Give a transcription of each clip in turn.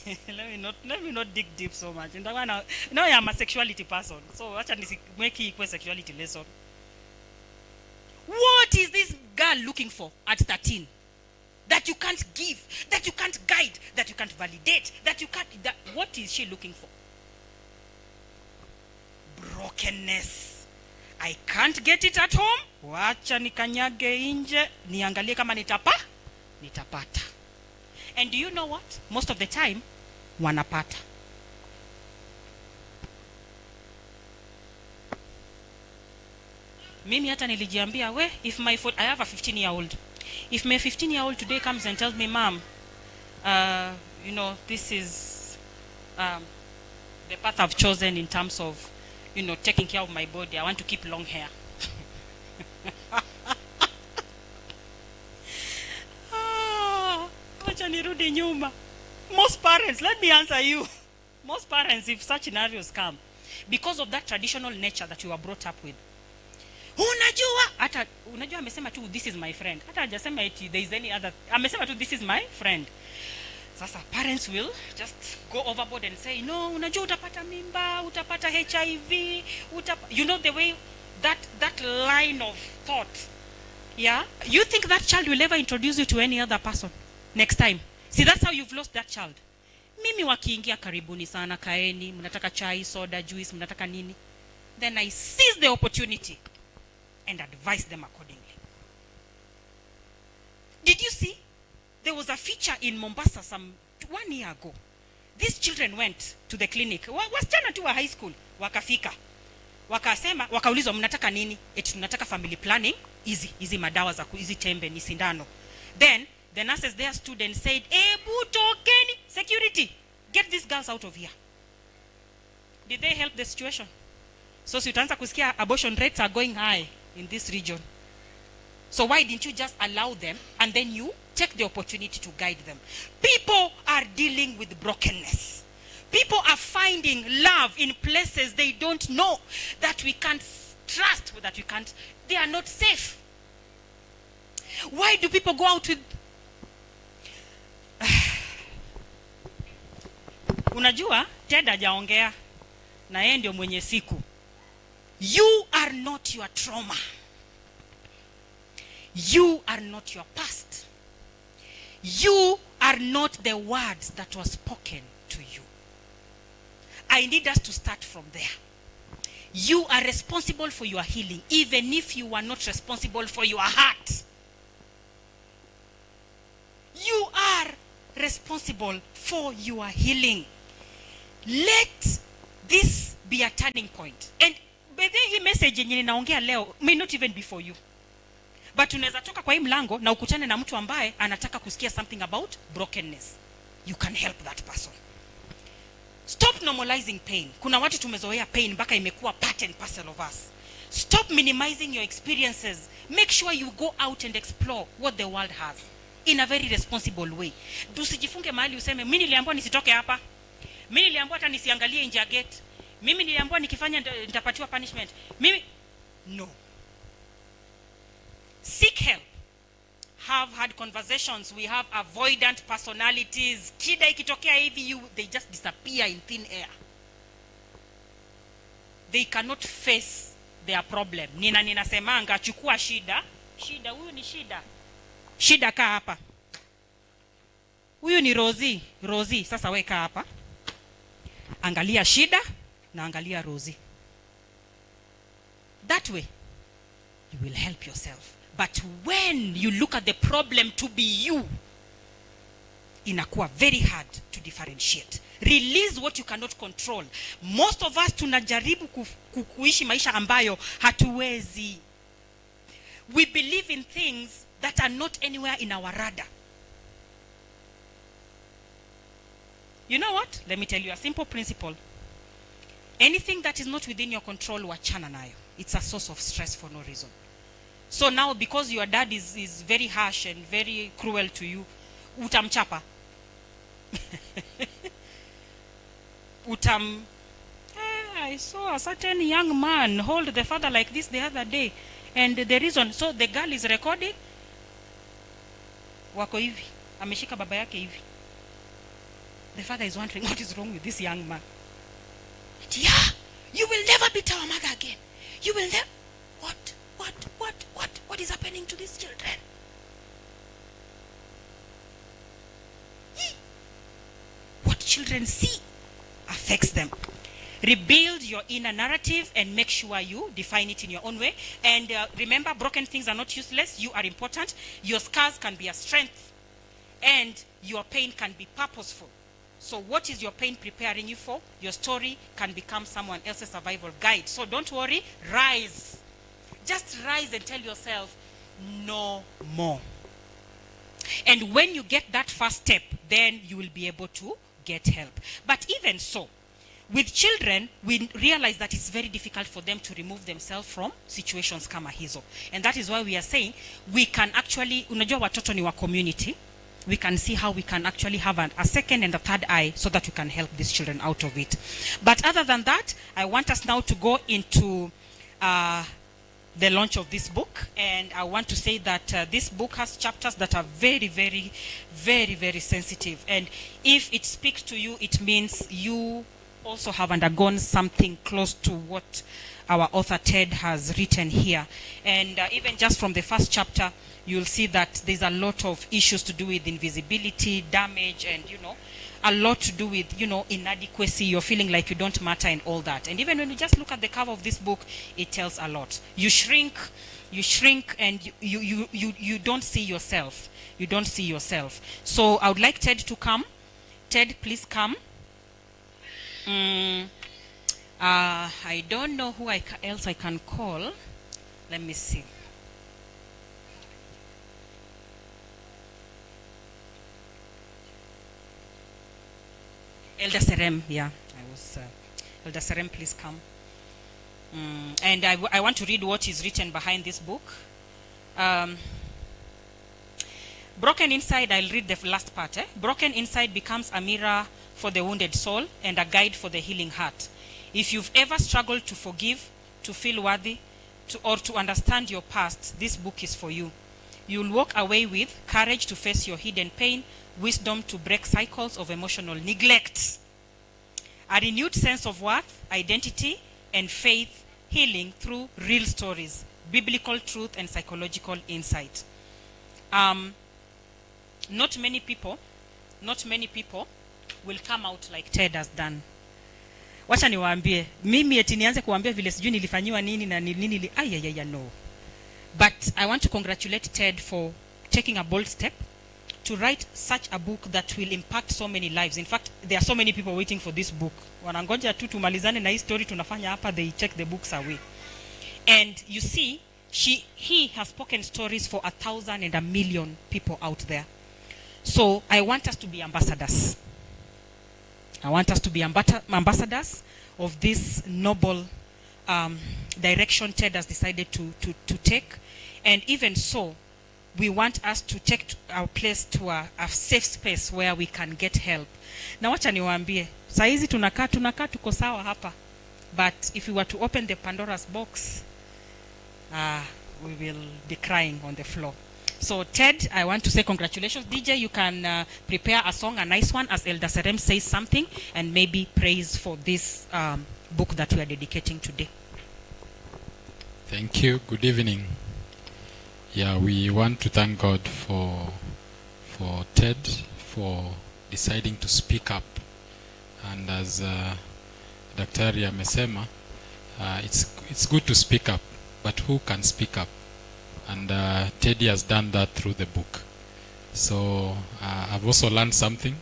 let me not dig deep so much. And I'm a sexuality person. So actually make equal sexuality lesson. What is this girl looking for at 13? That you can't give, that you can't guide, that you can't validate, that you can't what is she looking for? Brokenness. I can't get it at home. Wacha nikanyage inje, niangalie kama nitapata. And do you know what? Most of the time wanapata. Mimi hata nilijiambia, if I have a 15-year-old. If my 15-year-old today comes and tells me, "Mom, this is the path I've chosen in terms of, taking care of my body. I want to keep long hair." Wacha nirudi nyuma. Most parents, let me answer you. Most parents, if such scenarios come, because of that traditional nature that you were brought up with, unajua amesema tu this is my friend. Hata hajasema eti there is any other. Amesema tu this is my friend. Sasa parents will just go overboard and say, "No, unajua utapata mimba, utapata HIV, the way that line of thought. Yeah? You think that child will ever introduce you to any other person next time? See, that's how you've lost that child. Mimi wakiingia karibuni sana, kaeni, mnataka chai, soda, juice, mnataka nini? Then I seize the opportunity and advise them accordingly. Did you see? There was a feature in Mombasa 1 year ago. These children went to the clinic. Wasichana tu wa high school. Wakafika. Wakasema, wakaulizwa mnataka nini? Eti tunataka family planning. Easy madawa za easy tembe ni sindano. Then the nurses there stood and said, "Ebu tokeni, security, get these girls out of here." Did they help the situation? So utaanza kusikia abortion rates are going high in this region. So why didn't you just allow them and then you take the opportunity to guide them? People are dealing with brokenness. People are finding love in places they don't know, that we can't trust, that they are not safe. Why do people go out with unajua Ted hajaongea na yeye ndio mwenye siku. You are not your trauma. You are not your past. You are not the words that were spoken to you. I need us to start from there. You are responsible for your healing, even if you are not responsible for your heart. You are responsible for your healing. Let this be a turning point. And by the hii message yenye ninaongea leo may not even be for you. But unaweza toka kwa hii mlango na ukutane na mtu ambaye anataka kusikia something about brokenness. You can help that person. Stop normalizing pain. Kuna watu tumezoea pain mpaka imekuwa part and parcel of us. Stop minimizing your experiences. Make sure you go out and explore what the world has in a very responsible way. Usijifunge mahali useme mimi niliambiwa nisitoke hapa. Mimi niliambiwa hata nisiangalie nje ya gate. Mimi niliambiwa nikifanya nitapatiwa punishment. No. Seek help. Have had conversations. We have avoidant personalities. Shida ikitokea hivi, they just disappear in thin air. They cannot face their problem. Ninasemanga chukua shida. Huyu ni shida. Shida kaa hapa. Huyu ni Rosie. Sasa weka hapa. Angalia shida na angalia Rosie. That way you will help yourself. But when you look at the problem to be you, inakuwa very hard to differentiate. Release what you cannot control. Most of us tunajaribu kuishi maisha ambayo hatuwezi. We believe in things that are not anywhere in our radar. You know what? Let me tell you a simple principle. Anything that is not within your control, wachana nayo. It's a source of stress for no reason. So now, because your dad is very harsh and very cruel to you, utamchapa. I saw a certain young man hold the father like this the other day. And the reason, so the girl is recording. Wako hivi. Ameshika baba yake hivi. The father is wondering, what is wrong with this young man? Yeah, you will never beat our mother again. You will never. What is happening to these children? What children see affects them. Rebuild your inner narrative and make sure you define it in your own way. And remember, broken things are not useless. You are important. Your scars can be a strength. And your pain can be purposeful. So what is your pain preparing you for? Your story can become someone else's survival guide. So don't worry, rise. Just rise and tell yourself, no more. And when you get that first step, then you will be able to get help. But even so, with children, we realize that it's very difficult for them to remove themselves from situations kama hizo. And that is why we are saying we can actually, unajua watoto ni wa community, we can see how we can actually have a second and a third eye so that we can help these children out of it. But other than that, I want us now to go into the launch of this book. And I want to say that this book has chapters that are very, very, very, very sensitive. And if it speaks to you, it means you also have undergone something close to what our author Ted has written here. And even just from the first chapter, you'll see that there's a lot of issues to do with invisibility, damage, and, you know, a lot to do with, you know, inadequacy, you're feeling like you don't matter and all that. And even when you just look at the cover of this book, it tells a lot. You shrink, and you don't see yourself. You don't see yourself. So I would like Ted to come. Ted, please come. I don't know who else I can call. Let me see. Elder Serem, yeah, Elder Serem, please come. And I want to read what is written behind this book. Broken inside, I'll read the last part. Broken inside becomes a mirror for the wounded soul and a guide for the healing heart. If you've ever struggled to forgive, to feel worthy, or to understand your past, this book is for you. You'll walk away with courage to face your hidden pain, wisdom to break cycles of emotional neglect, a renewed sense of worth, identity, and faith, healing through real stories, biblical truth, and psychological insight. Not many people will come out like Ted has done. Wacha niwaambie, mimi eti nianze kuambia vile sijui nilifanyiwa nini na nini no. But I want to congratulate Ted for taking a bold step to write such a book that will impact so many lives. In fact, there are so many people waiting for this book. Wanangoja tu tumalizane na hii story tunafanya hapa, they check the books away. And you see, he has spoken stories for 1,000 and 1,000,000 people out there. So I want us to be ambassadors. I want us to be ambassadors of this noble direction Ted has decided to take. And even so, we want us to take our place to a safe space where we can get help. Na wacha niwaambie, saizi tunakaa tuko sawa hapa. But if we were to open the Pandora's box, we will be crying on the floor. So Ted, I want to say congratulations. DJ, you can prepare a song, a nice one, as Elder Serem says something, and maybe praise for this book that we are dedicating today. Thank you. Good evening. Yeah, we want to thank God for Ted for deciding to speak up. And as Daktari amesema, it's good to speak up, but who can speak up? And Teddy has done that through the book. So I've also learned something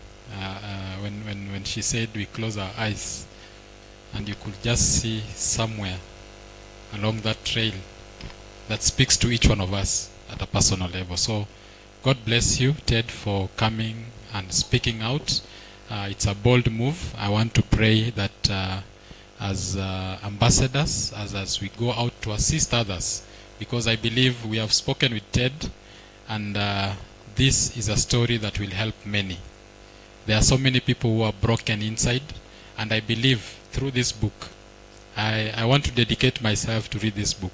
when she said we close our eyes, and you could just see somewhere along that trail that speaks to each one of us at a personal level. So God bless you, Ted, for coming and speaking out. It's a bold move. I want to pray that as ambassadors, as we go out to assist others, because I believe we have spoken with Ted, and this is a story that will help many. There are so many people who are broken inside, and I believe through this book, I want to dedicate myself to read this book,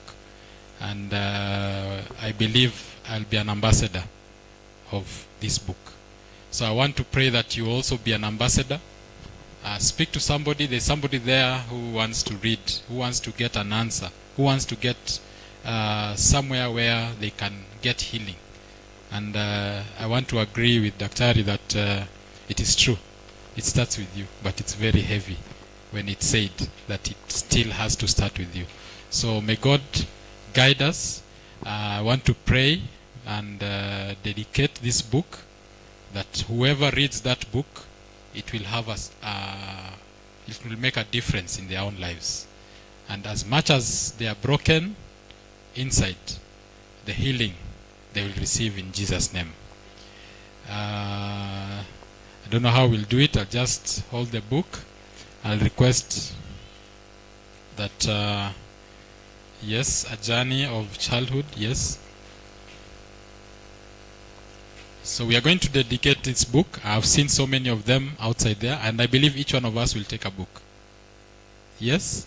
and I believe I'll be an ambassador of this book. So I want to pray that you also be an ambassador. Speak to somebody. There's somebody there who wants to read, who wants to get an answer, who wants to get somewhere where they can get healing. And I want to agree with Daktari that it is true. It starts with you, but it's very heavy when it's said that it still has to start with you. So may God guide us. I want to pray and dedicate this book, that whoever reads that book, it will have it will make a difference in their own lives. And as much as they are broken inside, the healing they will receive in Jesus' name. I don't know how we'll do it. I'll just hold the book. I'll request that, yes, a journey of childhood, yes. So we are going to dedicate this book. I've seen so many of them outside there, and I believe each one of us will take a book. Yes?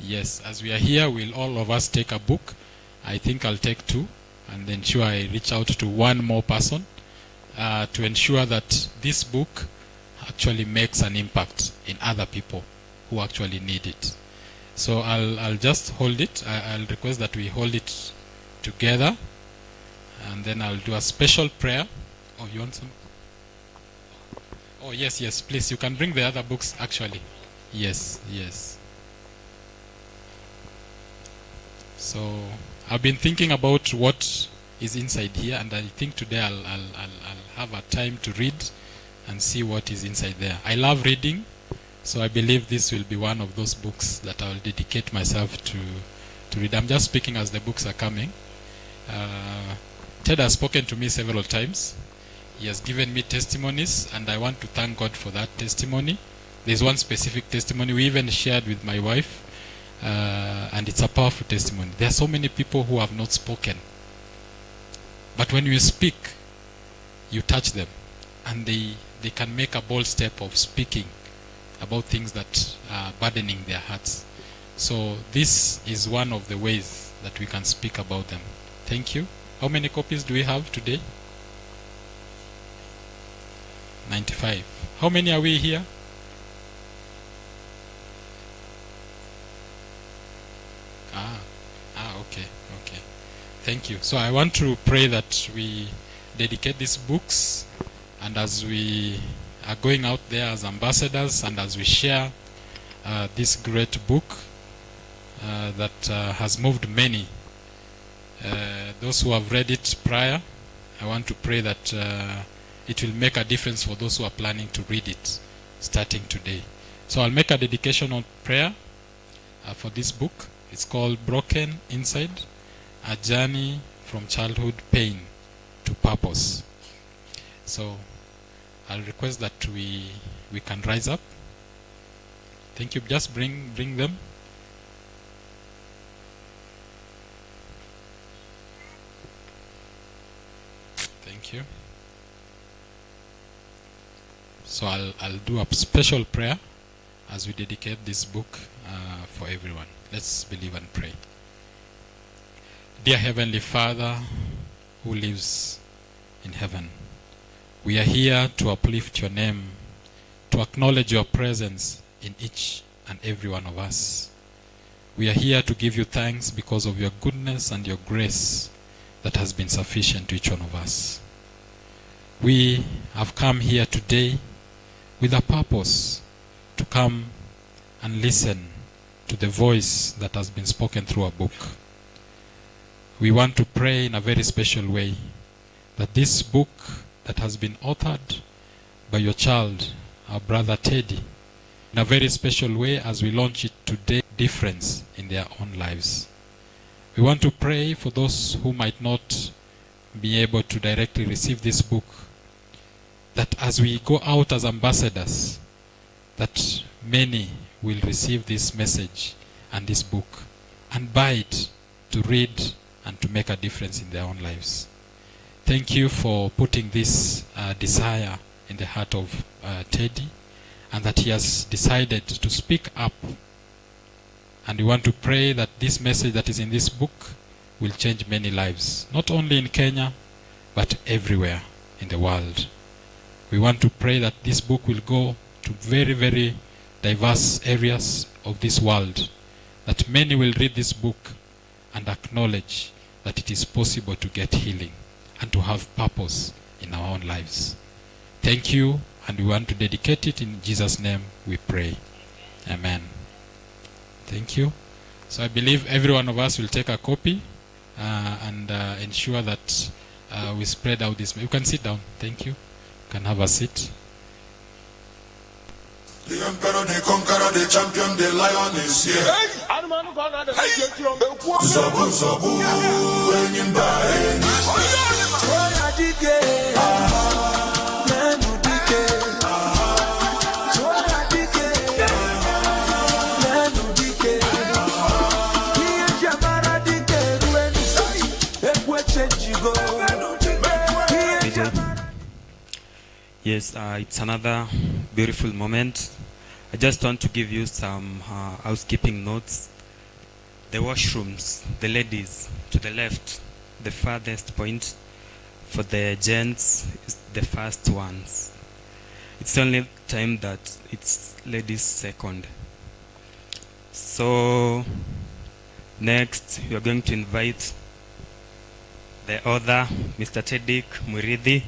Yes. As we are here, will all of us take a book? I think I'll take 2, and ensure I reach out to one more person to ensure that this book actually makes an impact in other people who actually need it. So I'll just hold it. I'll request that we hold it together, and then I'll do a special prayer. Oh, you want some? Oh, yes, yes, please. You can bring the other books, actually. Yes, yes. So I've been thinking about what is inside here, and I think today I'll have a time to read and see what is inside there. I love reading, so I believe this will be one of those books that I'll dedicate myself to read. I'm just speaking as the books are coming. Ted has spoken to me several times. He has given me testimonies, and I want to thank God for that testimony. There's one specific testimony we even shared with my wife, and it's a powerful testimony. There are so many people who have not spoken, but when you speak, you touch them, and they can make a bold step of speaking about things that are burdening their hearts. So this is one of the ways that we can speak about them. Thank you. How many copies do we have today? 95. How many are we here? Okay. Thank you. So I want to pray that we dedicate these books, and as we are going out there as ambassadors, and as we share this great book that has moved many, those who have read it prior, I want to pray that it will make a difference for those who are planning to read it starting today. So I'll make a dedication on prayer for this book. It's called Broken Inside, A Journey from Childhood Pain to Purpose. So I'll request that we can rise up. Thank you. Just bring them. Thank you. So I'll do a special prayer as we dedicate this book for everyone. Let's believe and pray. Dear Heavenly Father who lives in heaven, we are here to uplift your name, to acknowledge your presence in each and every one of us. We are here to give you thanks because of your goodness and your grace that has been sufficient to each one of us. We have come here today with a purpose to come and listen to the voice that has been spoken through a book. We want to pray in a very special way that this book that has been authored by your child, our brother Teddy, in a very special way as we launch it today, difference in their own lives. We want to pray for those who might not be able to directly receive this book, that as we go out as ambassadors, that many will receive this message and this book and buy it to read and to make a difference in their own lives. Thank you for putting this desire in the heart of Teddy, and that he has decided to speak up. And we want to pray that this message that is in this book will change many lives, not only in Kenya, but everywhere in the world. We want to pray that this book will go to very, very diverse areas of this world, that many will read this book and acknowledge that it is possible to get healing and to have purpose in our own lives. Thank you, and we want to dedicate it in Jesus' name we pray. Amen. Thank you. So I believe every one of us will take a copy and ensure that we spread out this. You can sit down. Thank you. You can have a seat. The emperor, the conqueror, the champion, the lion is here. Zabu, zabu, Yes, it's another beautiful moment. I just want to give you some housekeeping notes. The washrooms, the ladies, to the left, the farthest point. For the gents, is the first ones. It's only time that it's ladies second. So, next, we are going to invite the author, Mr. Tedik Muridhi.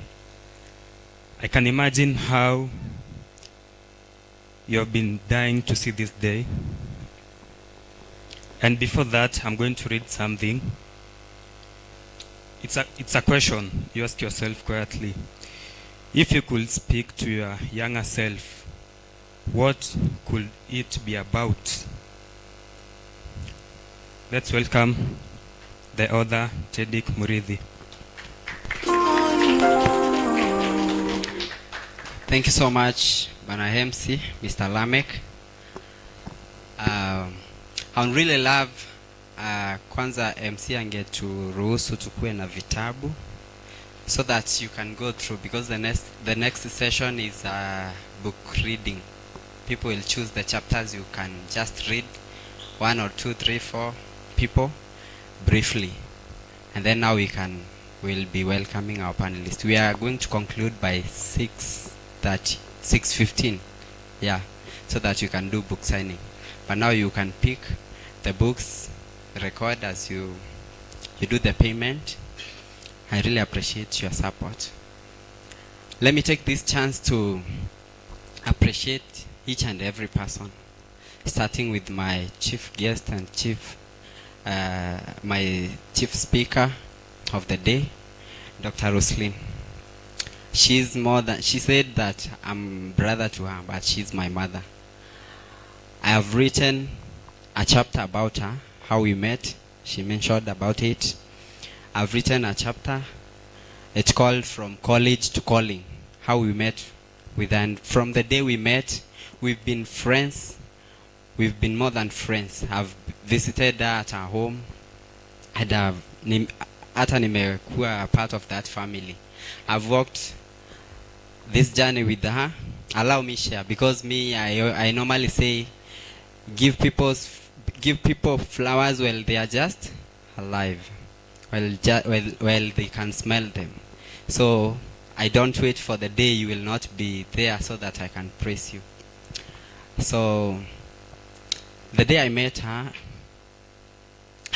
I can imagine how you have been dying to see this day. And before that, I'm going to read something. It's a question you ask yourself quietly. If you could speak to your younger self, what could it be about? Let's welcome the author, Tedik Muridhi. Thank you so much, Bana MC, Mr. Lamek. I would really love kwanza MC angeturuhusu tukue na vitabu so that you can go through, because the next session is book reading. People will choose the chapters. You can just read 1 or 2, 3, 4 people briefly, and then now we'll be welcoming our panelists. We are going to conclude by 6:15, yeah, so that you can do book signing. But now you can pick the books, record as you do the payment. I really appreciate your support. Let me take this chance to appreciate each and every person, starting with my chief guest and my chief speaker of the day, Dr. Roselyne. She said that I'm brother to her, but she's my mother. I have written a chapter about her, how we met. She mentioned about it. I've written a chapter. It's called From College to Calling, how we met with her. And from the day we met, we've been friends. We've been more than friends. I've visited her at her home, and hata nimekuwa a part of that family. I've walked this journey with her. Allow me share, because I normally say give people flowers while they are just alive, while they can smell them. So I don't wait for the day you will not be there so that I can praise you. So the day I met her,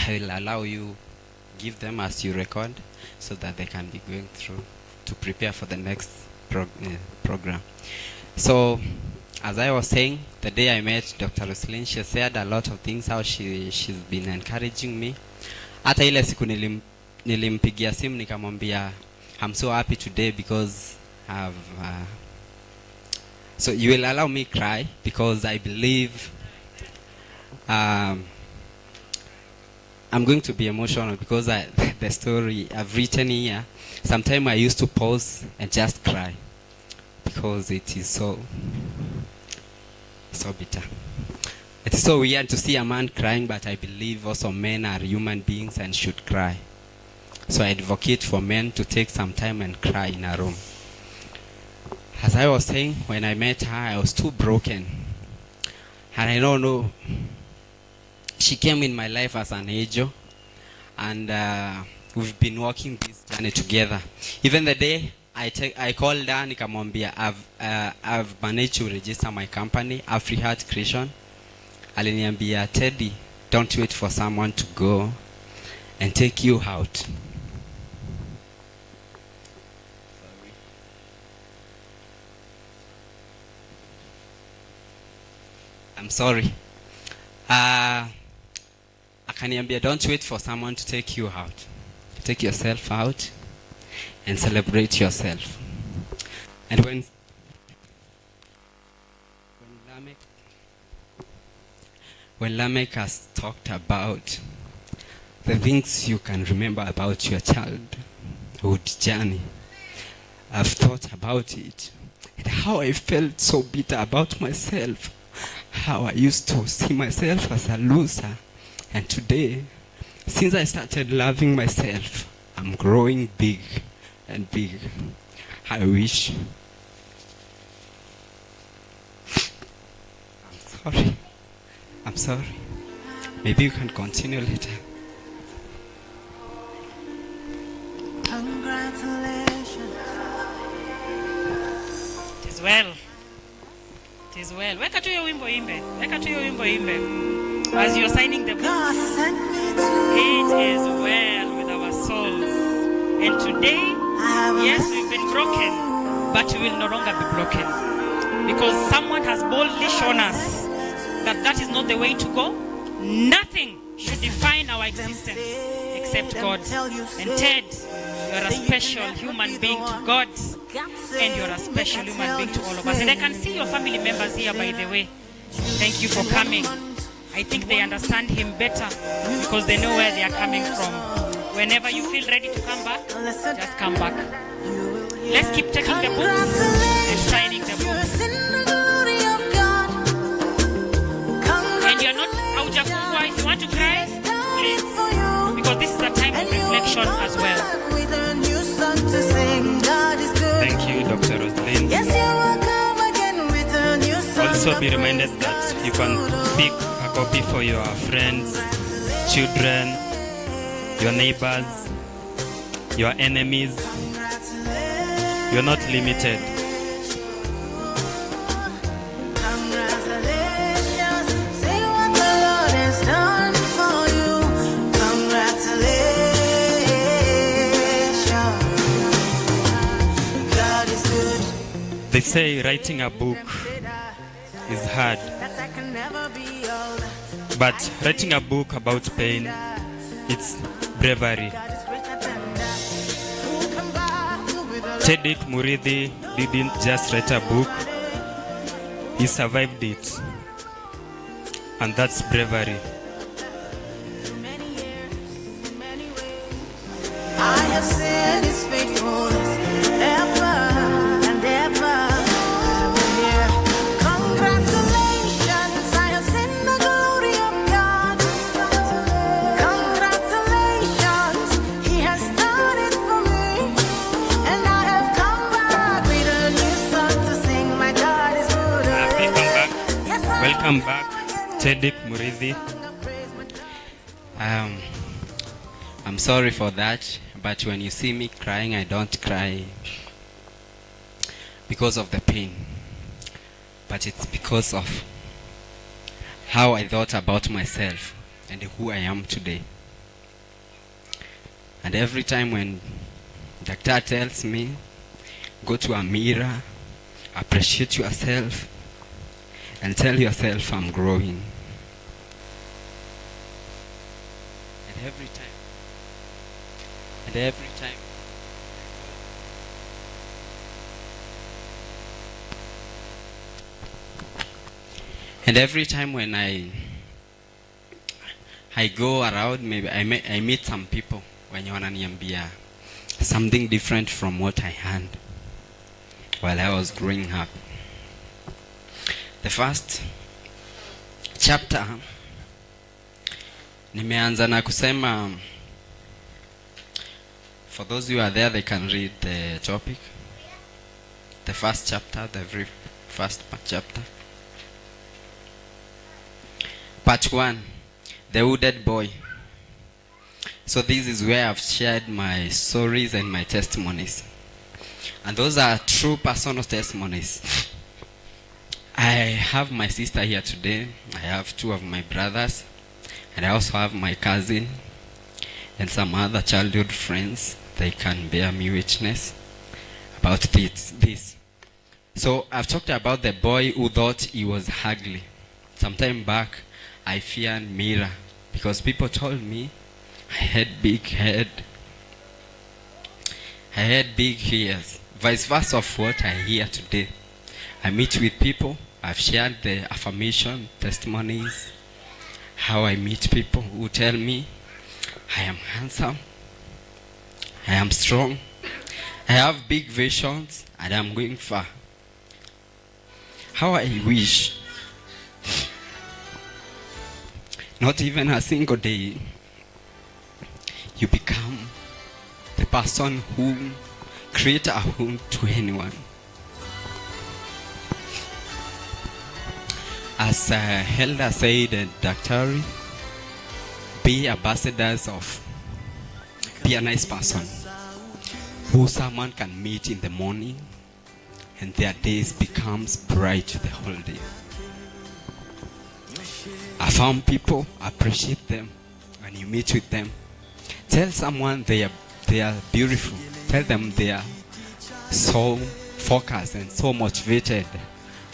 I will allow you give them as you record, so that they can be going through to prepare for the next program. So as I was saying, the day I met Dr. Roselyne, she said a lot of things, how she's been encouraging me. Hata ile siku nilimpigia simu nikamwambia I'm so happy today because so you will allow me cry, because I believe I'm going to be emotional, because the story I've written here, sometimes I used to pause and just cry, because it is so bitter. It is so weird to see a man crying, but I believe also men are human beings and should cry. So I advocate for men to take some time and cry in a room. As I was saying, when I met her, I was too broken. And I don't know, she came in my life as an angel, and we've been walking this journey together. Even the day I called her nikamwambia I've managed to register my company Afrihat Creation. Aliniambia, Teddy, don't wait for someone to go and take you out. I'm sorry. Akaniambia, don't wait for someone to take you out. Take yourself out and celebrate yourself. And when Lamech has talked about the things you can remember about your childhood journey, I've thought about it and how I felt so bitter about myself, how I used to see myself as a loser. And today, since I started loving myself, I'm growing big and big. I wish. I'm sorry. Maybe you can continue later. Congratulations. It is well. It is well. Weka tu hiyo wimbo imbe. Weka tu hiyo wimbo imbe. As you're signing the book. God sent me to It is well with our souls. And today, yes, we've been broken, but we will no longer be broken. Because someone has boldly shown us that that is not the way to go. Nothing should define our existence except God. And Ted, you're a special human being to God. And you're a special human being to all of us. And I can see your family members here, by the way. Thank you for coming. I think they understand him better because they know where they are coming from. Whenever you feel ready to come back, just come back. Let's keep taking the books and signing the books. And you're not out of why. If you want to cry, please, because this is a time of reflection as well. Thank you, Dr. Roselyne. Also be reminded that you can pick a copy for your friends, children, your neighbors, your enemies. You're not limited. They say writing a book is hard, but writing a book about pain, it's bravery. Teddy Murithi didn't just write a book, he survived it, and that's bravery. I have seen his faithfulness ever and ever. Congratulations, I have seen the glory of God. Congratulations, he has done it for me. And I have come back with a new song to sing. My God is good. Welcome back, Teddy Murithi. I'm sorry for that, but when you see me crying, I don't cry because of the pain, but it's because of how I thought about myself and who I am today. And every time when doctor tells me, go to a mirror, appreciate yourself, and tell yourself I'm growing. And every time, when I go around, maybe I meet some people wenye wananiambia something different from what I had while I was growing up. The first chapter nimeanza na kusema, for those who are there, they can read the topic, the first chapter, the very first chapter. Part 1, the wounded boy. So this is where I've shared my stories and my testimonies. And those are true personal testimonies. I have my sister here today. I have two of my brothers. And I also have my cousin and some other childhood friends. They can bear me witness about this. So I've talked about the boy who thought he was ugly. Sometime back, I feared mirror because people told me I had big head. I had big ears. Vice versa of what I hear today. I meet with people. I've shared the affirmation testimonies. How I meet people who tell me I am handsome, I am strong, I have big visions, and I'm going far. How I wish not even a single day you become the person who creates a home to anyone. As Elder said, Dr. Be ambassadors of, be a nice person who someone can meet in the morning and their days becomes bright the whole day. Affirm people, appreciate them when you meet with them. Tell someone they are beautiful. Tell them they are so focused and so motivated,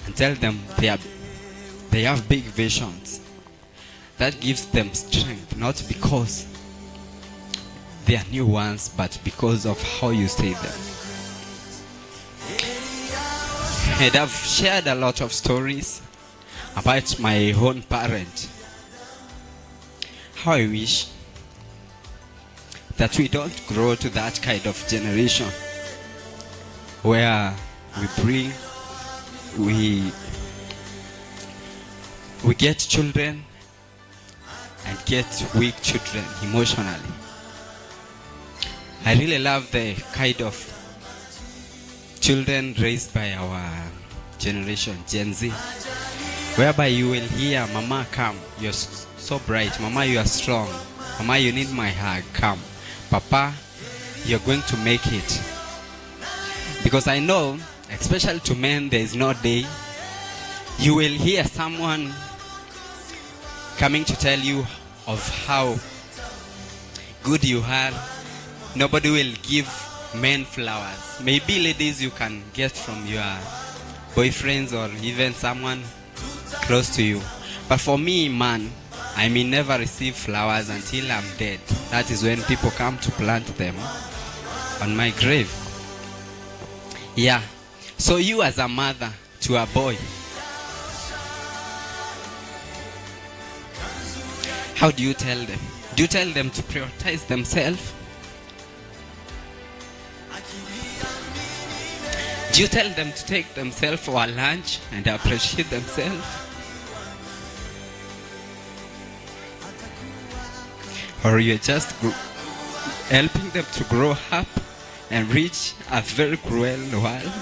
and tell them they have big visions. That gives them strength, not because they are new ones, but because of how you say them. And I've shared a lot of stories about my own parent. How I wish that we don't grow to that kind of generation where we get children and get weak children emotionally. I really love the kind of children raised by our generation, Gen Z, whereby you will hear, Mama, come, you're so bright. Mama, you are strong. Mama, you need my hug, come. Papa, you're going to make it. Because I know, especially to men, there is no day you will hear someone coming to tell you of how good you are. Nobody will give men flowers. Maybe ladies you can get from your boyfriends or even someone close to you. But for me, man, I may never receive flowers until I'm dead. That is when people come to plant them on my grave. Yeah. So you as a mother to a boy, how do you tell them? Do you tell them to prioritize themselves? Do you tell them to take themselves for a lunch and appreciate themselves? Or you're just helping them to grow up and reach a very cruel world?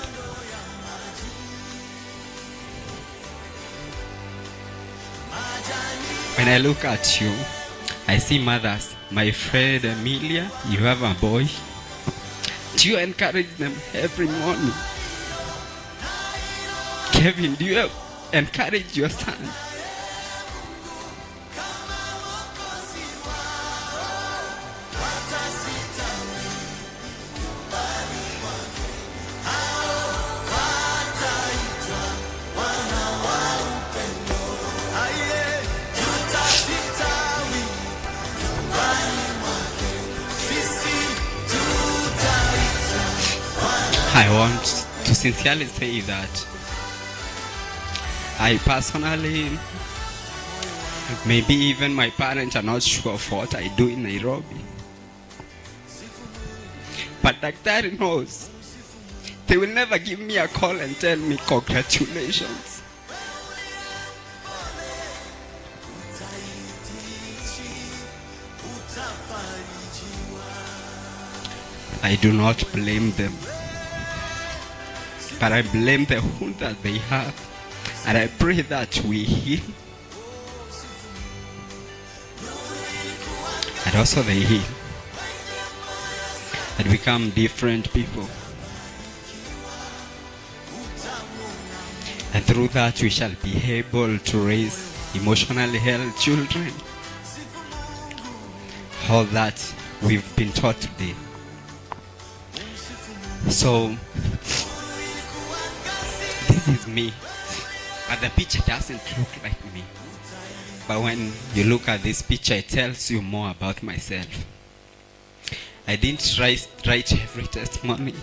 When I look at you, I see mothers. My friend Amelia, you have a boy. Do you encourage them every morning? Kevin, do you encourage your son? I want to sincerely say that I personally, maybe even my parents are not sure of what I do in Nairobi. But Dr. knows. They will never give me a call and tell me congratulations. I do not blame them, but I blame the wound that they have, and I pray that we heal, and also they heal and become different people. And through that we shall be able to raise emotionally healthy children. All that we've been taught today. So this is me, but the picture doesn't look like me. But when you look at this picture, it tells you more about myself. I didn't write every testimony,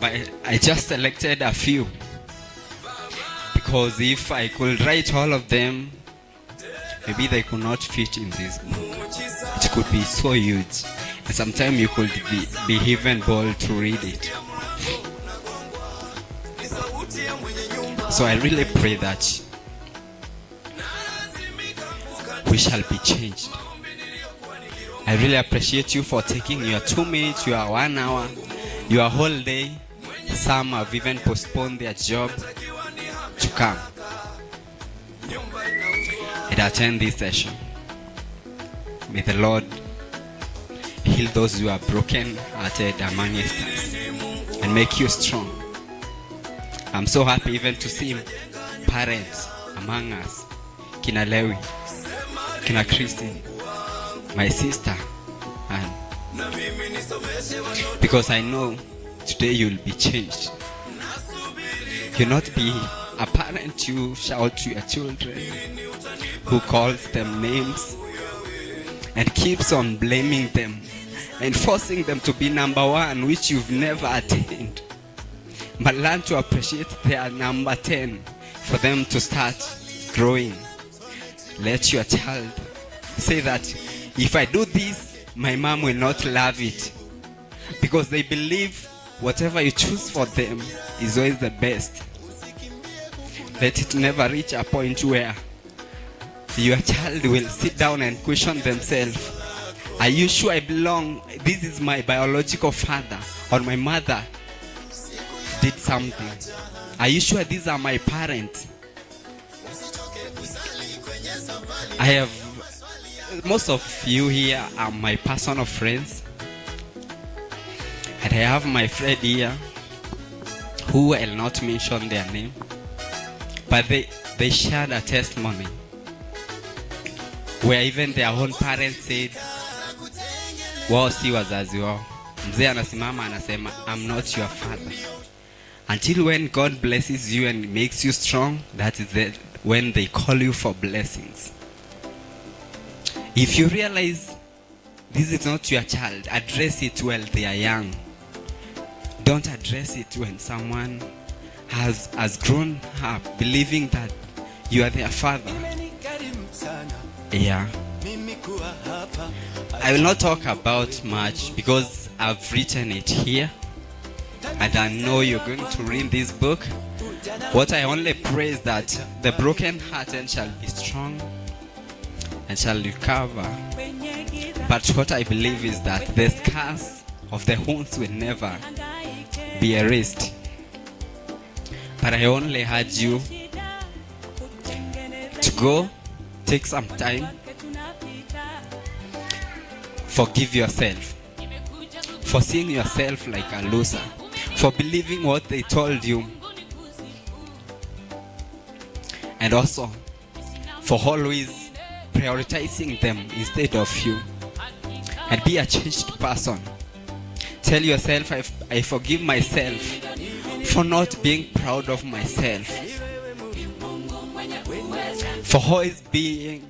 but I just selected a few, because if I could write all of them, maybe they could not fit in this book. It could be so huge, and sometimes you could be even bold to read it. So I really pray that we shall be changed. I really appreciate you for taking your 2 minutes, your 1 hour, your whole day. Some have even postponed their job to come and attend this session. May the Lord heal those who are broken-hearted among us and make you strong. I'm so happy even to see parents among us. Kina Lewi, Kina Christine, my sister, and because I know today you'll be changed. You'll not be a parent you shout to your children, who calls them names and keeps on blaming them and forcing them to be number one, which you've never attained. But learn to appreciate their number 10 for them to start growing. Let your child say that if I do this, my mom will not love it, because they believe whatever you choose for them is always the best. Let it never reach a point where your child will sit down and question themselves, are you sure I belong? This is my biological father, or my mother did something. Are you sure these are my parents? Most of you here are my personal friends, and I have my friend here who will not mention their name, but they shared a testimony where even their own parents said wao si wazazi wao. Mzee anasimama anasema, I'm not your father. Until when God blesses you and makes you strong, that is when they call you for blessings. If you realize this is not your child, address it while they are young. Don't address it when someone has grown up believing that you are their father. Yeah. I will not talk about much because I've written it here, and I know you're going to read this book. What I only pray is that the broken-hearted shall be strong and shall recover. But what I believe is that the scars of the wounds will never be erased. But I only urge you to go, take some time, forgive yourself for seeing yourself like a loser, for believing what they told you, and also for always prioritizing them instead of you, and be a changed person. Tell yourself, I forgive myself for not being proud of myself, for always being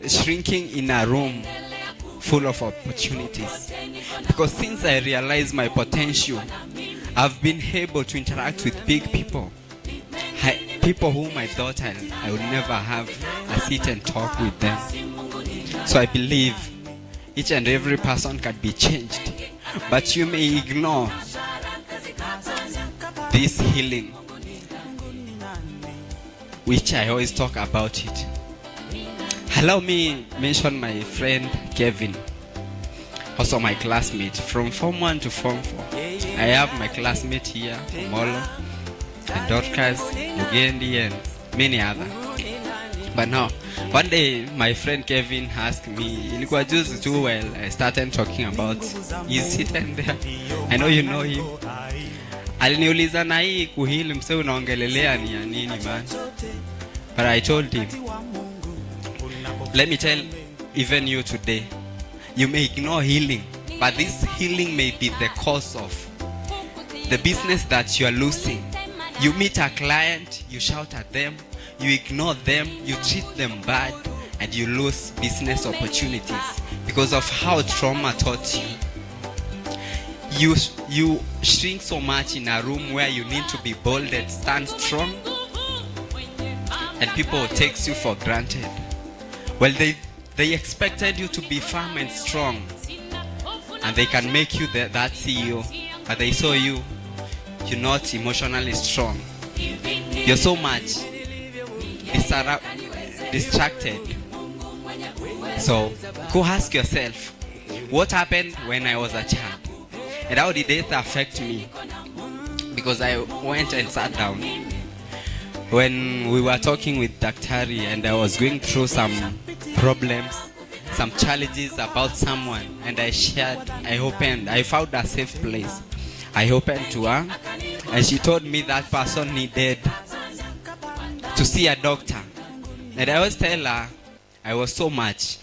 shrinking in a room full of opportunities. Because since I realized my potential, I've been able to interact with big people, people whom I thought I would never have a sit and talk with them. So I believe each and every person can be changed, but you may ignore this healing, which I always talk about it. Allow me mention my friend Kevin, also my classmate from Form 1 to Form 4. I have my classmate here, Molo, and Dorcas, Mugendi, and many others. But now, one day my friend Kevin asked me, ilikuwa juzi too, well, I started talking about, he's sitting there, I know you know him, Aliniuliza na hii kuhili mse unaongelelea ni ya nini man? But I told him, let me tell even you today, you may ignore healing, but this healing may be the cause of the business that you are losing. You meet a client, you shout at them, you ignore them, you treat them bad, and you lose business opportunities because of how trauma taught you. You shrink so much in a room where you need to be bold and stand strong, and people takes you for granted. Well, they expected you to be firm and strong, and they can make you that CEO, but they saw you're not emotionally strong. You're so much distracted. So go ask yourself, what happened when I was a child? And how did it affect me? Because I went and sat down. When we were talking with Daktari and I was going through some problems, some challenges about someone, and I found a safe place. I opened to her, and she told me that person needed to see a doctor. And I always tell her, I was so much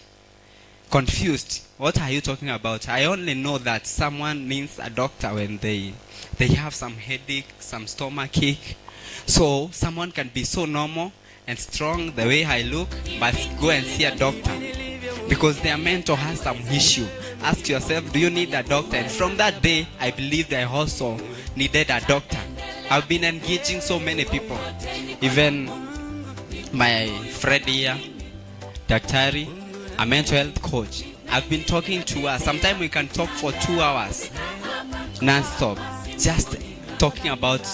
confused. What are you talking about? I only know that someone needs a doctor when they have some headache, some stomach ache. So someone can be so normal and strong the way I look, but go and see a doctor because their mentor has some issue. Ask yourself, do you need a doctor? And from that day, I believed I also needed a doctor. I've been engaging so many people. Even my friend here, Daktari, a mental health coach. I've been talking to her. Sometimes we can talk for 2 hours non-stop, just talking about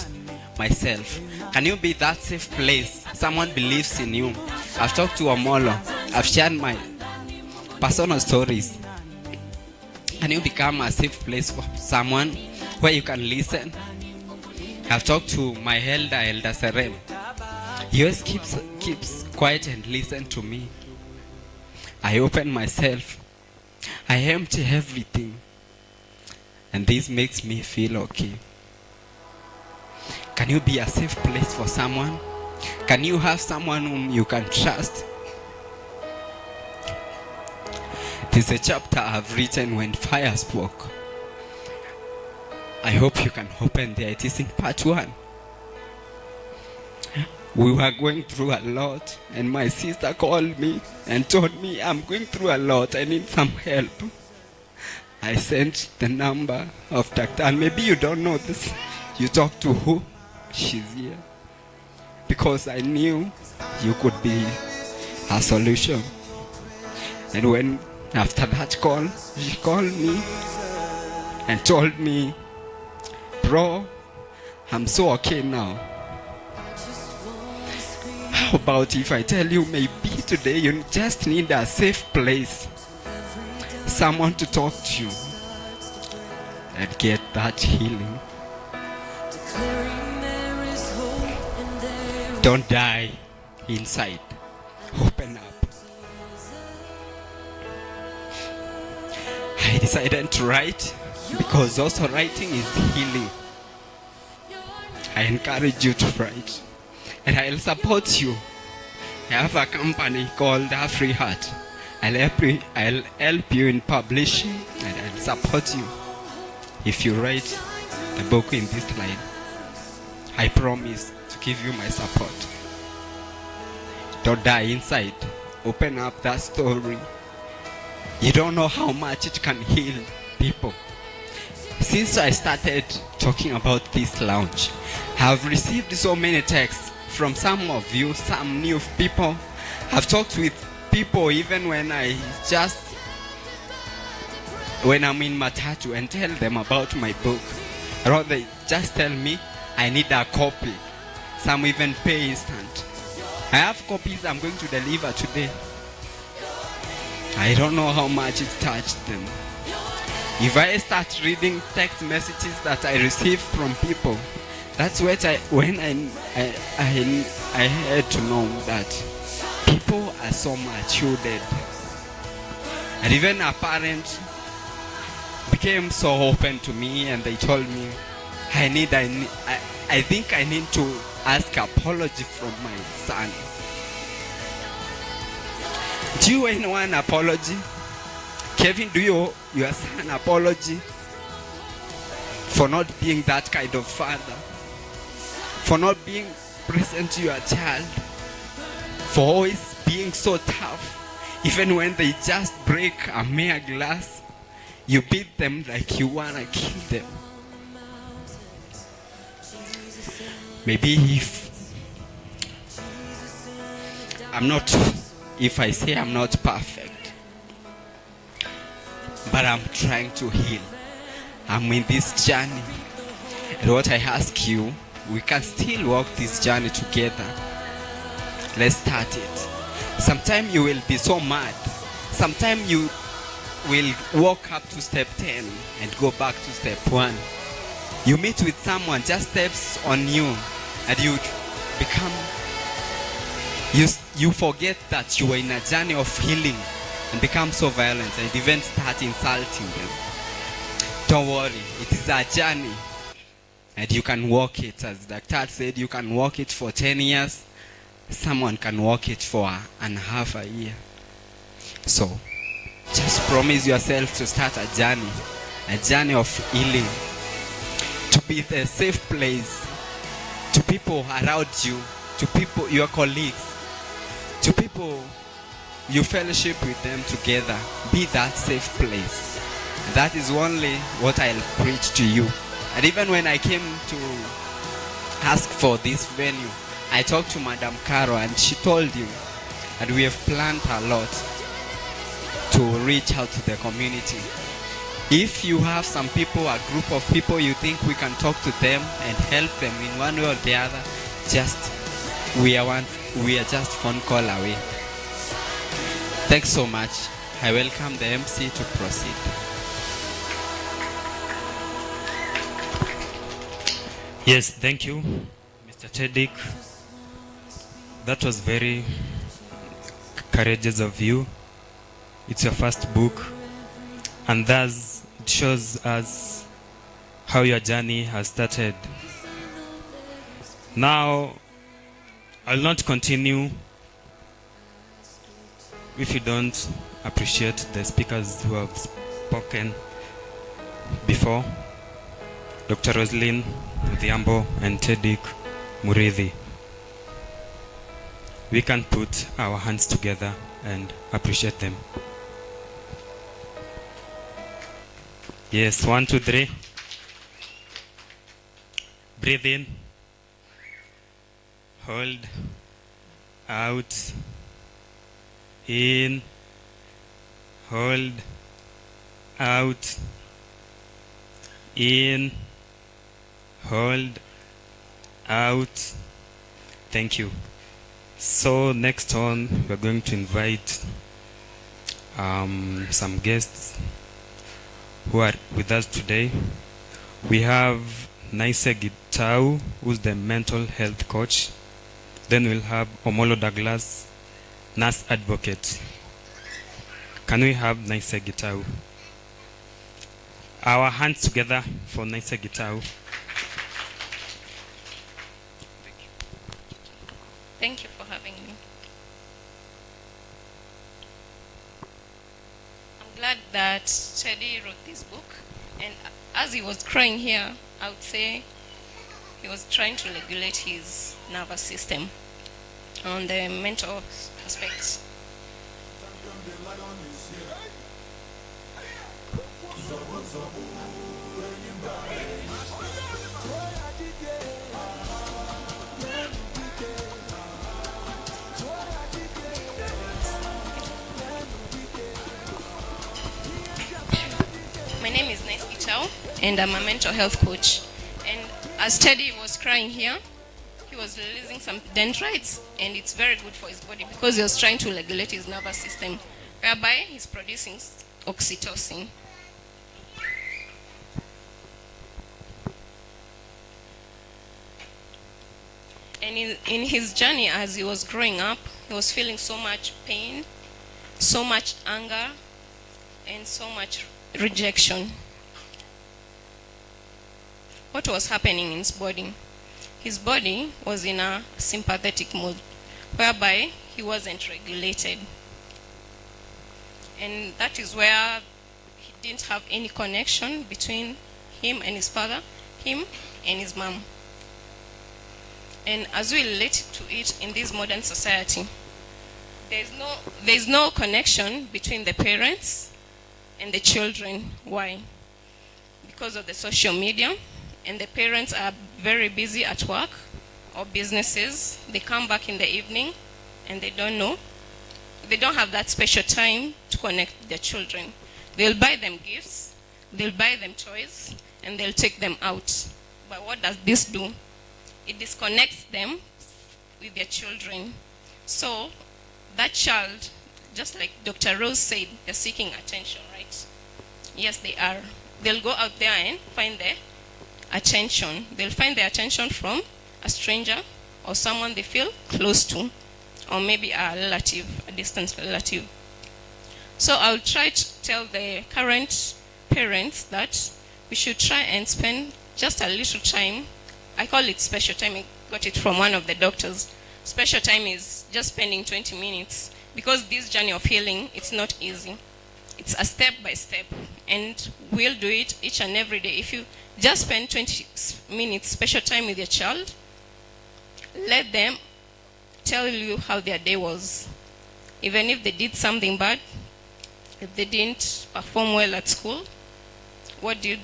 myself. Can you be that safe place? Someone believes in you. I've talked to Omolo. I've shared my personal stories. Can you become a safe place for someone where you can listen? I've talked to my elder Serem. He always keeps quiet and listen to me. I open myself. I empty everything. And this makes me feel okay. Can you be a safe place for someone? Can you have someone whom you can trust? This is a chapter I've written when fire spoke. I hope you can open there. It is in part 1. We were going through a lot, and my sister called me and told me, I'm going through a lot, I need some help. I sent the number of Doctor, and maybe you don't know this. You talk to who? She's here. Because I knew you could be a solution. And when after that call, she called me and told me, bro, I'm so okay now. How about if I tell you maybe today you just need a safe place, someone to talk to you and get that healing. Don't die inside. Open up. I decided to write because also writing is healing. I encourage you to write. And I'll support you. I have a company called Free Heart. I'll help you in publishing, and I'll support you if you write the book in this line. I promise to give you my support. Don't die inside. Open up that story. You don't know how much it can heal people. Since I started talking about this launch, I've received so many texts from some of you, some new people. I've talked with people even when I'm in Matatu and tell them about my book. Or they just tell me I need a copy. Some even pay instant. I have copies I'm going to deliver today. I don't know how much it touched them. If I start reading text messages that I receive from people, that's when I had to know that people are so matured. And even a parent became so open to me, and they told me, I think I need to ask apology from my son. Do you owe anyone apology? Kevin, do you owe your son apology for not being that kind of father? For not being present to your child? For always being so tough? Even when they just break a mere glass, you beat them like you wanna kill them. Maybe if I say I'm not perfect, but I'm trying to heal. I'm in this journey. And what I ask you, we can still walk this journey together. Let's start it. Sometimes you will be so mad. Sometimes you will walk up to step 10 and go back to step 1. You meet with someone, just steps on you, and you become, you forget that you are in a journey of healing and become so violent and even start insulting them. Don't worry, it is a journey and you can walk it. As the doctor said, you can walk it for 10 years. Someone can walk it for and a half a year. So, just promise yourself to start a journey of healing, to be the safe place to people around you, to people, your colleagues, to people you fellowship with them together. Be that safe place. And that is only what I'll preach to you. And even when I came to ask for this venue, I talked to Madam Caro and she told you, and we have planned a lot to reach out to the community. If you have some people, a group of people you think we can talk to them and help them in one way or the other, we are just phone call away. Thanks so much. I welcome the MC to proceed. Yes, thank you, Mr. Tedick. That was very courageous of you. It's your first book, and thus it shows us how your journey has started. Now, I'll not continue if you don't appreciate the speakers who have spoken before. Dr. Roselyne, Odhiambo, and Tedick Murithi. We can put our hands together and appreciate them. Yes, 1, 2, 3. Breathe in. Hold. Out. In. Hold. Out. In. Hold. Out. Thank you. So next on, we're going to invite some guests who are with us today. We have Naise Gitau, who's the mental health coach. Then we'll have Omolo Douglas, nurse advocate. Can we have Naise Gitau? Our hands together for Naise Gitau. Thank you for having me. I'm glad that Teddy wrote this book, and as he was crying here, I would say he was trying to regulate his nervous system on the mental aspects. My name is Naise Gitau, and I'm a mental health coach. And as Teddy was crying here, he was releasing some dendrites, and it's very good for his body because he was trying to regulate his nervous system, whereby he's producing oxytocin. And in his journey as he was growing up, he was feeling so much pain, so much anger, and so much rejection. what was happening in his body. His body was in a sympathetic mode, whereby he wasn't regulated. And that is where he didn't have any connection between him and his father, him and his mom. And as we relate to it in this modern society, there's no connection between the parents and the children. Why? Because of the social media, and the parents are very busy at work or businesses. They come back in the evening and they don't know. They don't have that special time to connect with their children. They'll buy them gifts, they'll buy them toys, and they'll take them out. But what does this do? It disconnects them with their children. So that child, just like Dr. Rose said, they're seeking attention, right? Yes, they are. They'll go out there and find their attention. They'll find their attention from a stranger or someone they feel close to, or maybe a relative, a distant relative. So I'll try to tell the current parents that we should try and spend just a little time. I call it special time. I got it from one of the doctors. Special time is just spending 20 minutes, because this journey of healing, it's not easy. It's a step by step, and we'll do it each and every day. If you just spend 20 minutes special time with your child, let them tell you how their day was. Even if they did something bad, if they didn't perform well at school, what do?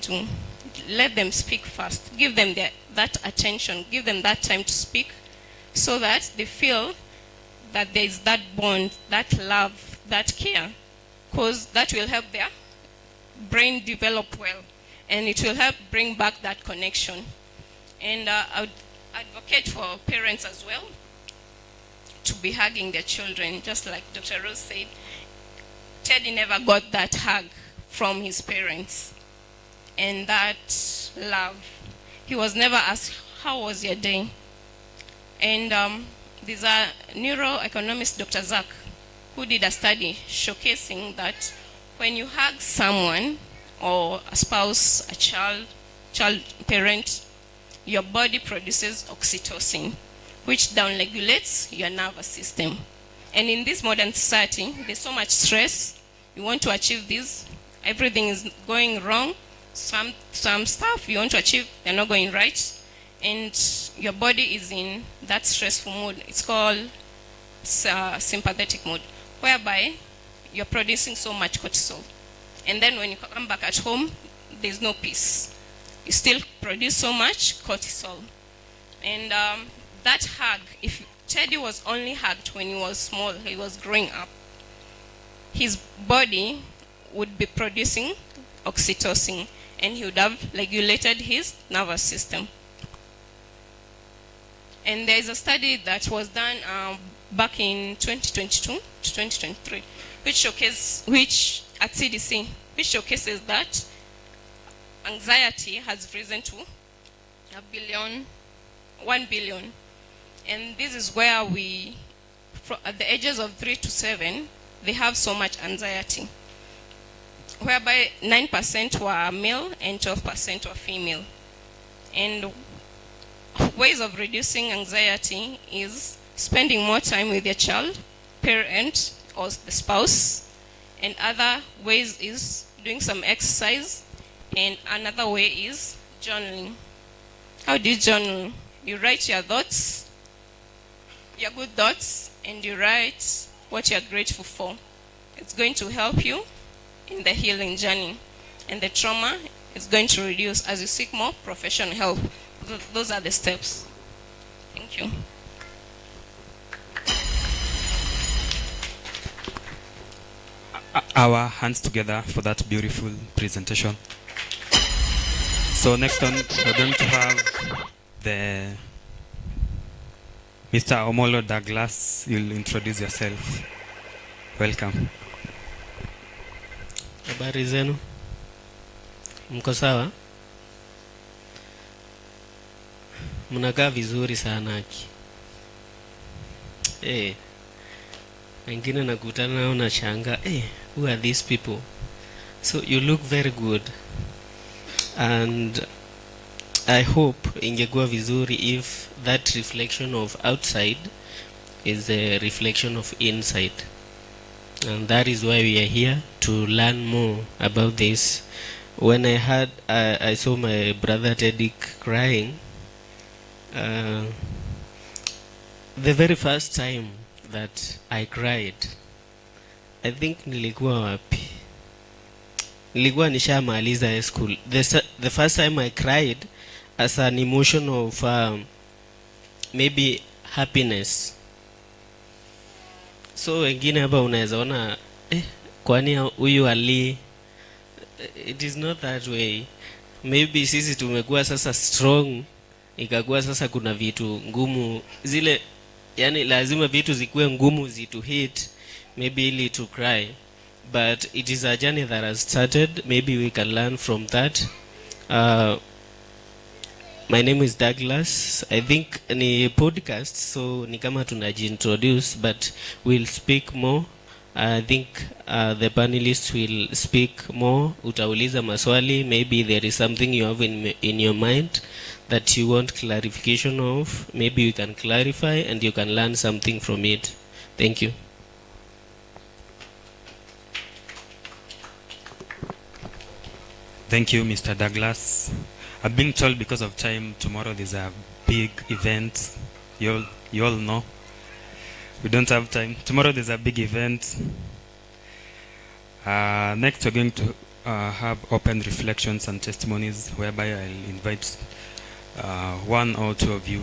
Let them speak first. Give them that attention. Give them that time to speak, so that they feel that there is that bond, that love, that care, because that will help their brain develop well, and it will help bring back that connection. And I would advocate for parents as well to be hugging their children, just like Dr. Rose said. Teddy never got that hug from his parents, and that love. He was never asked, how was your day? And there's a neuroeconomist, Dr. Zach, who did a study showcasing that when you hug someone, or a spouse, a child parent, your body produces oxytocin, which downregulates your nervous system. And in this modern society, there's so much stress. You want to achieve this, everything is going wrong. Some stuff you want to achieve, they're not going right. And your body is in that stressful mode. It's called sympathetic mode, whereby you're producing so much cortisol. And then when you come back at home, there's no peace. You still produce so much cortisol. And that hug, if Teddy was only hugged when he was small, he was growing up, his body would be producing oxytocin, and he would have regulated his nervous system. And there is a study that was done back in 2022 to 2023, which at CDC, which showcases that anxiety has risen to 1 billion. And this is where at the ages of 3 to 7, they have so much anxiety, whereby 9% were male and 12% were female. And ways of reducing anxiety is spending more time with your child, parent, or the spouse. And other ways is doing some exercise. And another way is journaling. How do you journal? You write your thoughts, your good thoughts, and you write what you're grateful for. It's going to help you in the healing journey. And the trauma is going to reduce as you seek more professional help. Those are the steps. Thank you. Our hands together for that beautiful presentation. So next on, we're going to have the Mr. Omolo Douglas. You'll introduce yourself. Welcome. Habari zenu? Mko sawa? Mnakaa vizuri sana aki. Wengine nakutana nao na shanga. Who are these people? So you look very good. And I hope ingekuwa vizuri if that reflection of outside is a reflection of inside, and that is why we are here to learn more about this. When I saw my brother Teddy crying, the very first time that I cried, I think nilikuwa wapi? Nilikuwa nishamaliza high school. The first time I cried as an emotion of maybe happiness. So wengine hapa unaweza ona kwani huyu ali, it is not that way. Maybe sisi tumekuwa sasa strong, ikakuwa sasa kuna vitu ngumu zile, yani lazima vitu zikuwe ngumu zitu hit maybe ili to cry, but it is a journey that has started. Maybe we can learn from that. My name is Douglas. I think ni podcast, so ni kama tunajiintroduce, but we'll speak more. I think the panelists will speak more. Utauliza maswali. Maybe there is something you have in your mind that you want clarification of. Maybe we can clarify and you can learn something from it. Thank you. Thank you, Mr. Douglas. I've been told because of time, tomorrow there's a big event. You all know. We don't have time. Tomorrow there's a big event. Next we're going to have open reflections and testimonies, whereby I'll invite one or two of you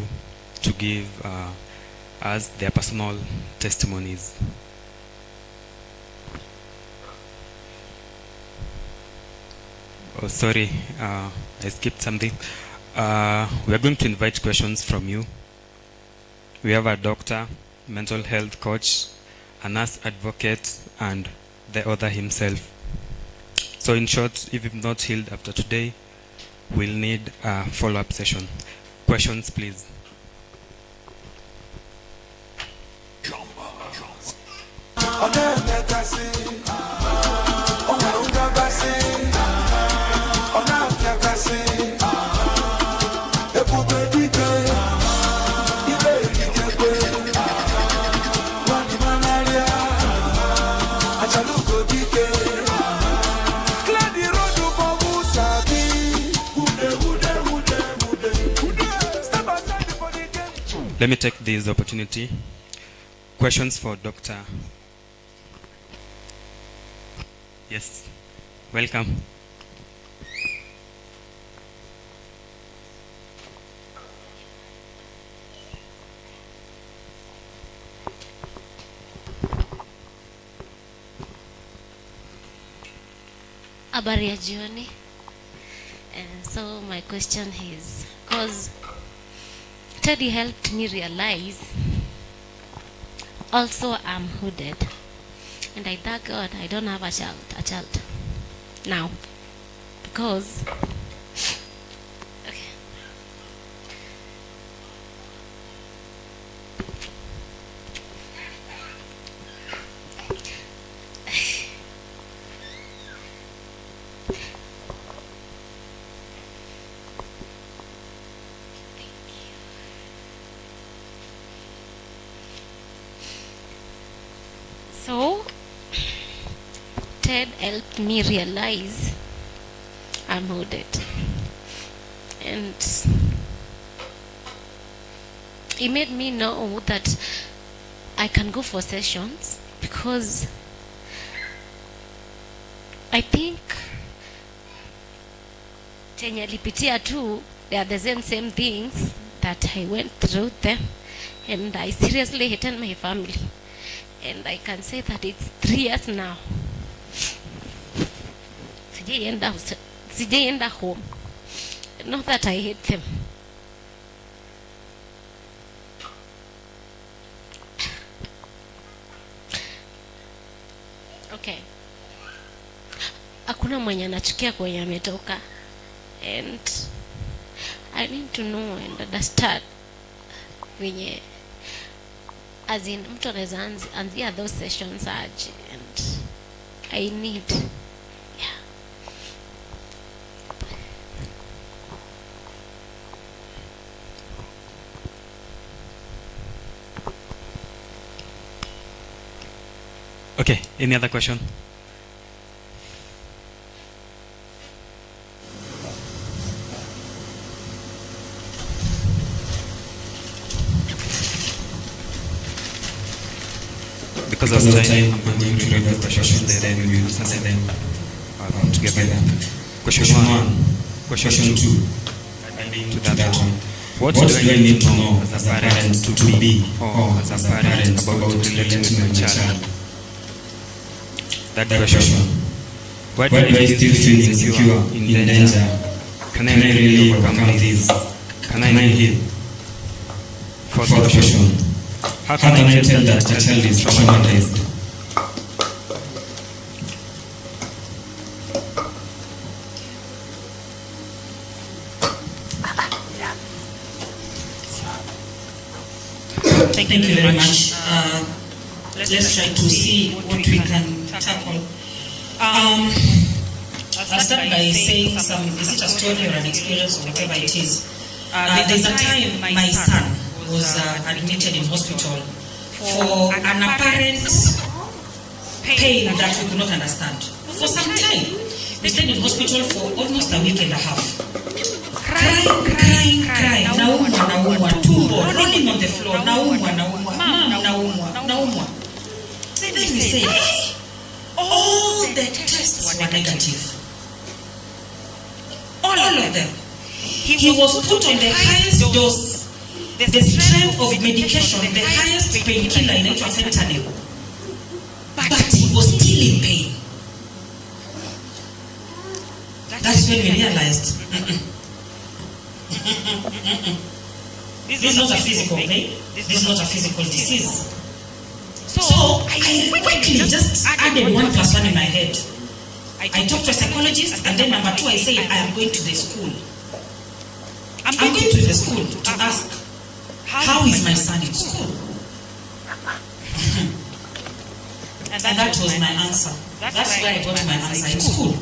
to give us their personal testimonies. Oh, sorry, I skipped something. We are going to invite questions from you. We have a doctor, mental health coach, a nurse advocate, and the author himself. So in short, if you've not healed after today, we'll need a follow-up session. Questions, please. Let me take this opportunity. Questions for Dr. Yes, welcome. Habari ya jioni. So my question is, because Teddy helped me realize also I'm hooded, and I thank God I don't have a child now, because okay. So Ted helped me realize I'm hooded, and he made me know that I can go for sessions, because I think chenye alipitia too, they are the same things that I went through them, and I seriously hated my family. And I can say that it's 3 years now. Sijaenda home. Not that I hate them. Okay. Hakuna mwenye anachukia kwenye ametoka. And I need to know and understand wenye, as in mtu anaweza anzia those sessions aje, and I need, yeah. Okay, any other question? Because of time, I'm going to read the questions and then we will answer them together. Question 1. Question 2. To that one. What do I need to know as a parent to be or as a parent about relating with my child? That question. Why do I still feel insecure, in danger? Can I really overcome this? Can I heal? Fourth question. How can I tell that a child is traumatized? Thank you very much. Let's try to see what we can tackle. I'll start by saying is it a story or an experience or whatever it is. There's a time my son was admitted in hospital for an apparent pain that we could not understand. For some time, he stayed in hospital for almost a week and a half. Crying, naumwa, tumbo, rolling on the floor, naumwa, naumwa. Then we say, hey, all the tests were negative. All of them. He was put on the highest dose, the strength of medication, the highest painkiller in fentanyl. But he was still in pain. That's when we realized, this is not a physical pain, this is not a physical disease. So I quickly just added 1 + 1 in my head. I talked to a psychologist, and then number 2, I said, I am going to the school. I'm going to the school to ask, how is my son in school? And that was my answer. That's where I got my answer, in school.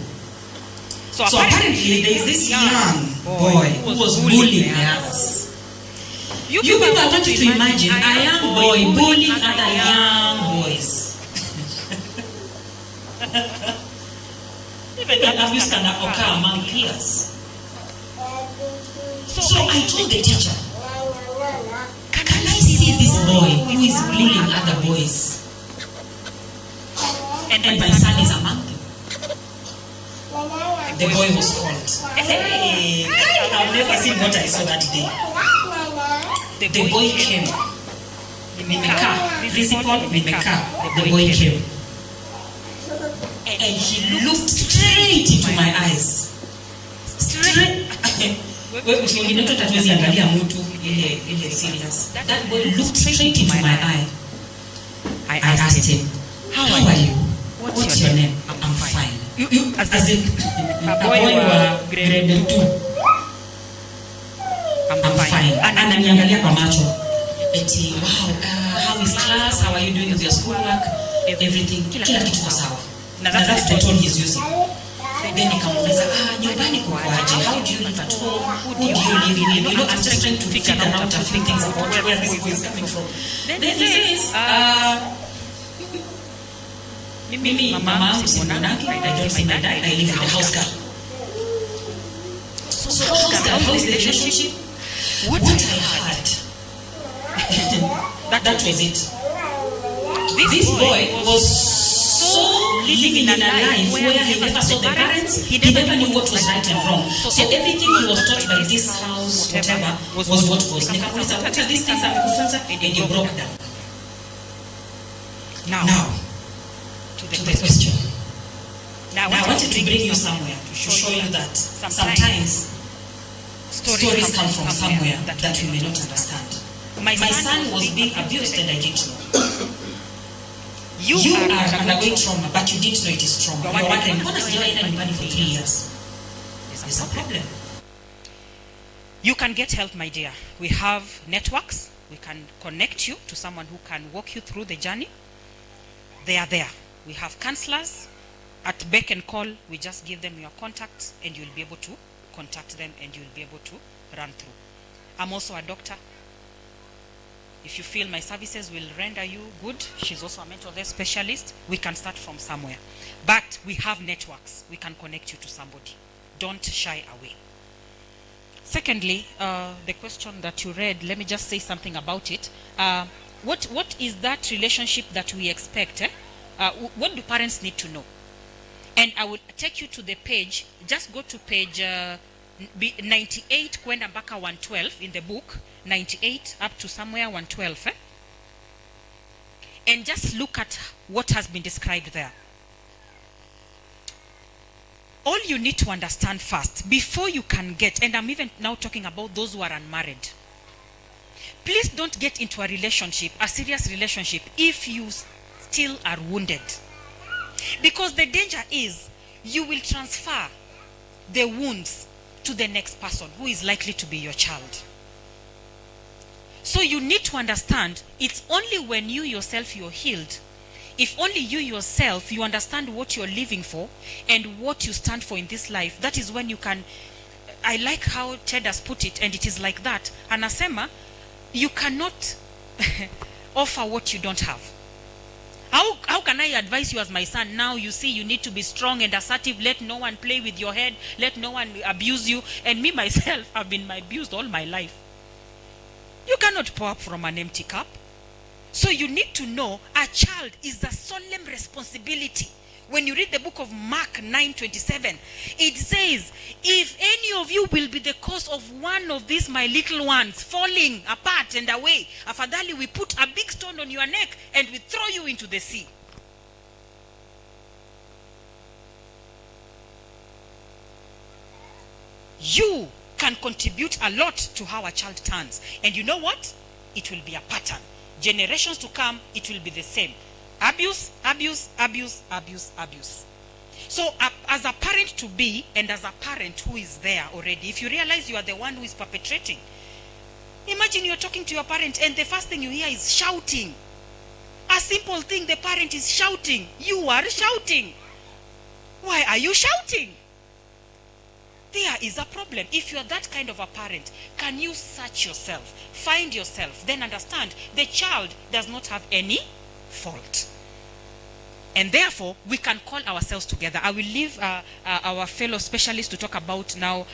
So apparently there is this young boy who was bullying the others. You people are wanting to imagine a young boy bullying other young boys. Even that abuse can occur among peers. So I told the teacher, can I see this boy who is bullying other boys? And my son is among them. The boy was called. Hey, I've never seen what I saw that day. The boy came. Principal Mimeka. The boy came. And he looked straight into my eyes. That boy looked straight into my eye. I asked him, how are you? What's your name? I'm fine. You as in a boy wa grade 2. I'm fine. Ananiangalia kwa macho. Eti, wow, how is class? How are you doing with your schoolwork? Everything. Kila kitu kwa sawa. Na that's the tone he's using. Then nikamuuliza, nyumbani kwa aje? How do you live at home? Who do you live in? You know, I'm just trying to figure out a few things about where this is coming from. Then he says, Mimi, mama yangu simonaki, I don't see my dad, I live with the house girl. So how is the relationship? What I heard, that was it. This boy was so living in a life where he never saw the parents, he never knew what was right and wrong. So everything he was taught by this house, whatever, was what was. Nikamuuliza, what are these things amekufunza? And he broke down. Now, to the question. Now I wanted to bring you somewhere to show you that sometimes stories come from somewhere that you may not understand. My son was being abused and I didn't know. You are undergoing trauma, but you didn't know it is trauma. You're wondering, what has been anybody for 3 years? There's a problem. You can get help, my dear. We have networks. We can connect you to someone who can walk you through the journey. They are there. We have counselors at beck and call. We just give them your contacts and you'll be able to contact them and you'll be able to run through. I'm also a doctor. If you feel my services will render you good, she's also a mental health specialist. We can start from somewhere. But we have networks. We can connect you to somebody. Don't shy away. Secondly, the question that you read, let me just say something about it. What is that relationship that we expect? What do parents need to know? And I will take you to the page. Just go to page 98 kwenda mpaka 112 in the book. 98 up to somewhere 112. And just look at what has been described there. All you need to understand first, before you can get, and I'm even now talking about those who are unmarried, please don't get into a relationship, a serious relationship, if you still are wounded. Because the danger is you will transfer the wounds to the next person who is likely to be your child. So you need to understand, it's only when you yourself you're healed, if only you yourself you understand what you're living for and what you stand for in this life, that is when you can. I like how Ted has put it, and it is like that. Anasema, you cannot offer what you don't have. How can I advise you as my son? Now you see you need to be strong and assertive. Let no one play with your head. Let no one abuse you. And me myself have been abused all my life. You cannot pour up from an empty cup. So you need to know a child is a solemn responsibility. When you read the book of Mark 9:27, it says, if any of you will be the cause of one of these my little ones falling apart and away, afadhali we put a big stone on your neck and we throw you into the sea. You can contribute a lot to how a child turns. And you know what? It will be a pattern. Generations to come, it will be the same. Abuse, abuse, abuse, abuse, abuse. So as a parent to be, and as a parent who is there already, if you realize you are the one who is perpetrating, imagine you are talking to your parent and the first thing you hear is shouting. A simple thing, the parent is shouting. You are shouting. Why are you shouting? There is a problem. If you are that kind of a parent, can you search yourself, find yourself, then understand the child does not have any fault. And therefore, we can call ourselves together. I will leave our fellow specialists to talk about now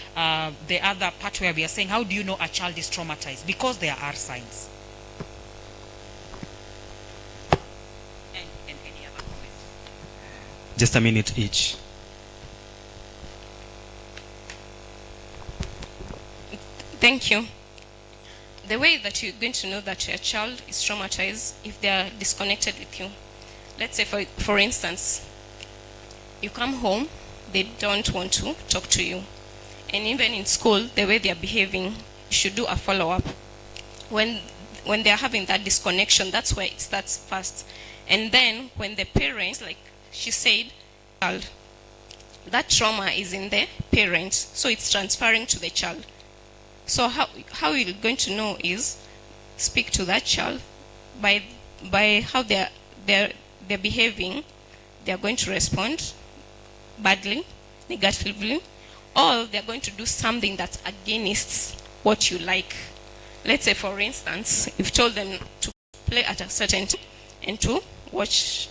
the other part where we are saying, how do you know a child is traumatized? Because there are signs. And any other comment? Just a minute each. Thank you. The way that you're going to know that your child is traumatized if they are disconnected with you. Let's say, for instance, you come home, they don't want to talk to you. And even in school, the way they are behaving, you should do a follow-up. When they are having that disconnection, that's where it starts first. And then when the parents, like she said, that trauma is in the parent, so it's transferring to the child. So how you're going to know is speak to that child by how they're behaving. They're going to respond badly, negatively, or they're going to do something that's against what you like. Let's say, for instance, you've told them to play at a certain time and to watch.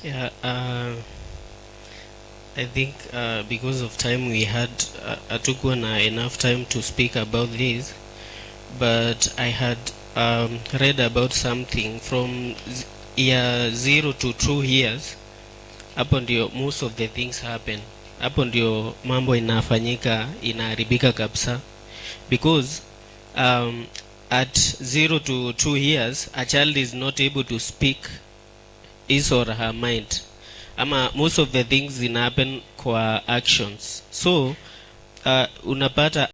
Yeah. I think because of time we had, Atukwana enough time to speak about this, but I had read about something from year 0 to 2 years. Hapo ndio most of the things happen. Hapo ndio mambo inafanyika, inaharibika kabisa. Because at 0 to 2 years, a child is not able to speak his or her mind. Ama most of the things happen kwa actions. So unapata